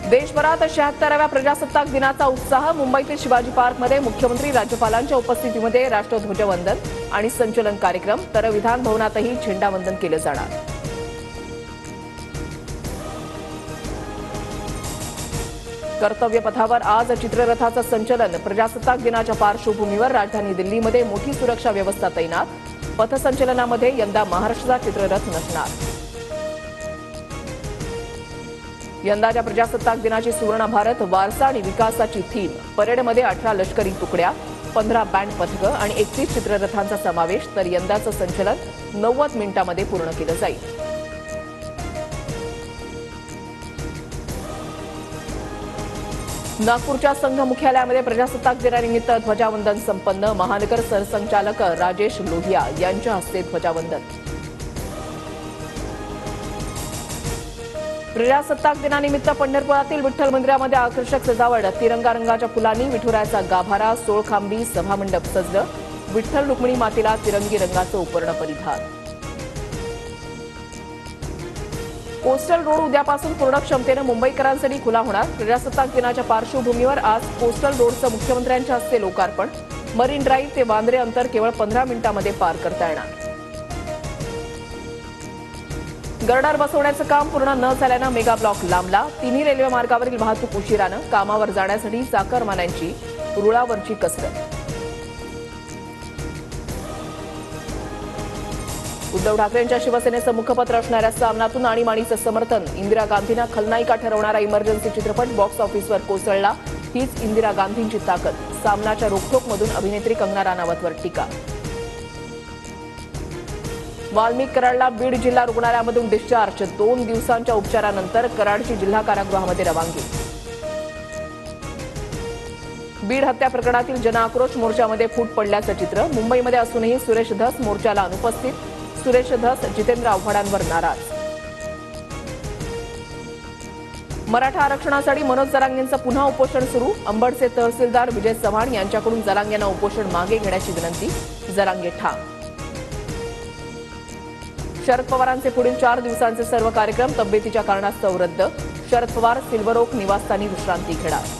देशभरात 76व्या प्रजासत्ताक दिनाचा उत्साह। मुंबईतील शिवाजी पार्कमध्ये मुख्यमंत्री राज्यपालांच्या उपस्थितीमध्ये राष्ट्रध्वजवंदन आणि संचलन कार्यक्रम, तर विधान भवनातही झेंडावंदन केलं जाणार। कर्तव्य पथावर आज चित्ररथाचं संचलन। प्रजासत्ताक दिनाच्या पार्श्वभूमीवर राजधानी दिल्लीमध्ये मोठी सुरक्षा व्यवस्था तैनात। पथसंचलनामध्ये यंदा महाराष्ट्राचा चित्ररथ नसणार। यंदाच्या प्रजासत्ताक दिनाची सुवर्ण भारत वारसा आणि विकासाची थीम। परेडमध्ये 18 लष्करी तुकड्या, 15 बँड पथकं आणि 31 चित्ररथांचा समावेश, तर यंदाचं संचलन 90 मिनिटांमध्ये पूर्ण केलं जाईल। नागपूरच्या संघ मुख्यालयामध्ये प्रजासत्ताक दिनानिमित्त ध्वजावंदन संपन्न। महानगर सरसंचालक राजेश लोहिया यांच्या हस्ते ध्वजावंदन। प्रजासत्ताक दिनानिमित्त पंढरपुरातील विठ्ठल मंदिरामध्ये आकर्षक सजावट। तिरंगा रंगाच्या फुलांनी विठुरायाचा गाभारा, सोळखांबी सभामंडप सजलं। विठ्ठल रुक्मिणी मातेला तिरंगी रंगाचं उपर्ण परिधान। कोस्टल रोड उद्यापासून पूर्ण क्षमतेनं मुंबईकरांसाठी खुला होणार। प्रजासत्ताक दिनाच्या पार्श्वभूमीवर आज कोस्टल रोडचं मुख्यमंत्र्यांच्या हस्ते लोकार्पण। मरीन ड्राईव्ह ते वांद्रे अंतर केवळ 15 मिनिटांमध्ये पार करता येणार। गर्डर बसवण्याचं काम पूर्ण न झाल्यानं मेगा ब्लॉक लांबला। तिन्ही रेल्वे मार्गावरील वाहतूक उशिरानं। कामावर जाण्यासाठी चाकरमान्यांची रुळावरची कसरत। उद्धव ठाकरेंच्या शिवसेनेचं मुखपत्र असणाऱ्या सामनातून आणीबाणीचं समर्थन। इंदिरा गांधींना खलनायिका ठरवणारा इमर्जन्सी चित्रपट बॉक्स ऑफिसवर कोसळला। हीच इंदिरा गांधींची ताकद। सामनाच्या रोखोकमधून अभिनेत्री कंगना राणावतवर टीका। वाल्मिक कराडला बीड जिल्हा रुग्णालयामधून डिस्चार्ज। 2 दिवसांच्या उपचारानंतर कराडची जिल्हा कारागृहामध्ये रवानगी। बीड हत्या प्रकरणातील जनआक्रोश मोर्चामध्ये फूट पडल्याचं चित्र। मुंबईमध्ये असूनही सुरेश धस मोर्चाला अनुपस्थित। सुरेश धस जितेंद्र आव्हाडांवर नाराज। मराठा आरक्षणासाठी मनोज जरांगेंचं पुन्हा उपोषण सुरू। अंबडचे तहसीलदार विजय चव्हाण यांच्याकडून जरांगेंना उपोषण मागे घेण्याची विनंती। जरांगे ठाम। शरद पवारांचे पुढील 4 दिवसांचे सर्व कार्यक्रम तब्येतीच्या कारणास्तव रद्द। शरद पवार सिल्वर ओक निवासस्थानी विश्रांती घेणार।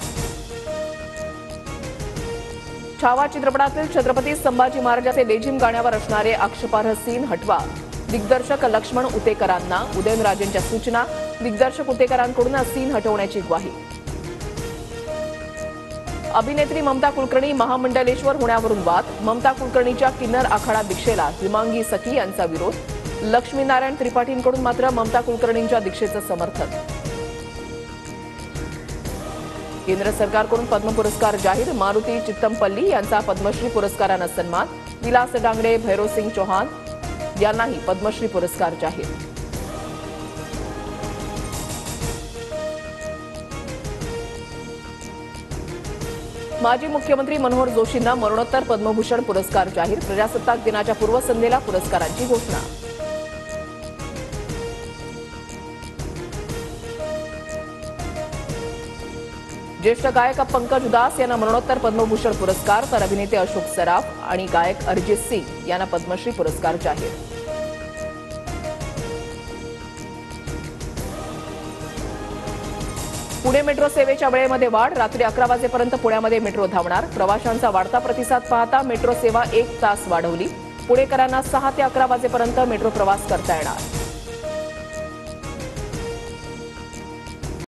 छावा चित्रपटातील छत्रपती संभाजी महाराजांचे लेझिम गाण्यावर असणारे आक्षेपार्ह सीन हटवा। दिग्दर्शक लक्ष्मण उतेकरांना उदयनराजेंच्या सूचना। दिग्दर्शक उतेकरांकडून सीन हटवण्याची ग्वाही। अभिनेत्री ममता कुलकर्णी महामंडलेश्वर होण्यावरून वाद। ममता कुलकर्णीच्या किन्नर आखाडा दीक्षेला हिमांगी सखी यांचा विरोध। लक्ष्मीनारायण त्रिपाठींकडून मात्र ममता कुलकर्णींच्या दीक्षेचं समर्थन। केंद्र सरकारकडून पद्म पुरस्कार जाहीर। मारुती चित्तमपल्ली यांचा पद्मश्री पुरस्कारानं सन्मान। विलास डांगडे, भैरवसिंग चौहान यांनाही पद्मश्री पुरस्कार जाहीर। माजी मुख्यमंत्री मनोहर जोशींना मरणोत्तर पद्मभूषण पुरस्कार जाहीर। प्रजासत्ताक दिनाच्या पूर्वसंध्येला पुरस्कारांची घोषणा। ज्येष्ठ गायक पंकज उदास यांना मरणोत्तर पद्मभूषण पुरस्कार, तर अभिनेते अशोक सराफ आणि गायक अरिजित सिंग यांना पद्मश्री पुरस्कार जाहीर। पुणे मेट्रो सेवेच्या वेळेमध्ये वाढ। रात्री 11 वाजेपर्यंत पुण्यामध्ये मेट्रो धावणार। प्रवाशांचा वाढता प्रतिसाद पाहता मेट्रो सेवा 1 तास वाढवली। पुणेकरांना 6 ते 11 वाजेपर्यंत मेट्रो प्रवास करता येणार।